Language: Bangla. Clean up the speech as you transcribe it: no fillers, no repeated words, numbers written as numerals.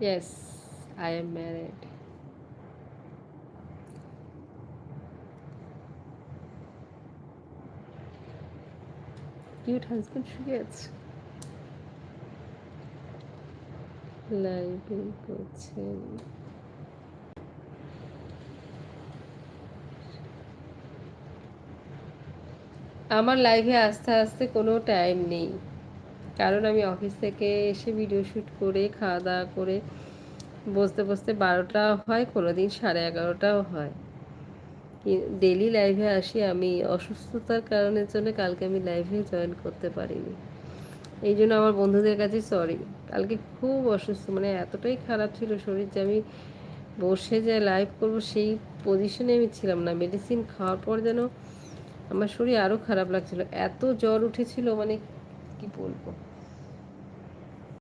Yes, I am married. Cute husband শুয়ে আছে, লাইভে করছেন। আমার লাইভে আসতে আসতে কোনো টাইম নেই, কারণ আমি অফিস থেকে এসে ভিডিও শ্যুট করে খাওয়া দাওয়া করে বসতে বসতে 12টা হয়, কোনো দিন 11:30টাও হয়। ডেলি লাইভে আসি, আমি অসুস্থতার কারণের জন্য কালকে আমি লাইভে জয়েন করতে পারিনি। এই জন্য আমার বন্ধুদের কাছে সরি। কালকে খুব অসুস্থ, মানে এতটাই খারাপ ছিল শরীর যে আমি বসে যে লাইভ করব সেই পজিশনে আমি ছিলাম না। মেডিসিন খাওয়ার পর যেন আমার শরীর আরও খারাপ লাগছিল, এত জ্বর উঠেছিল, মানে কি বলবো।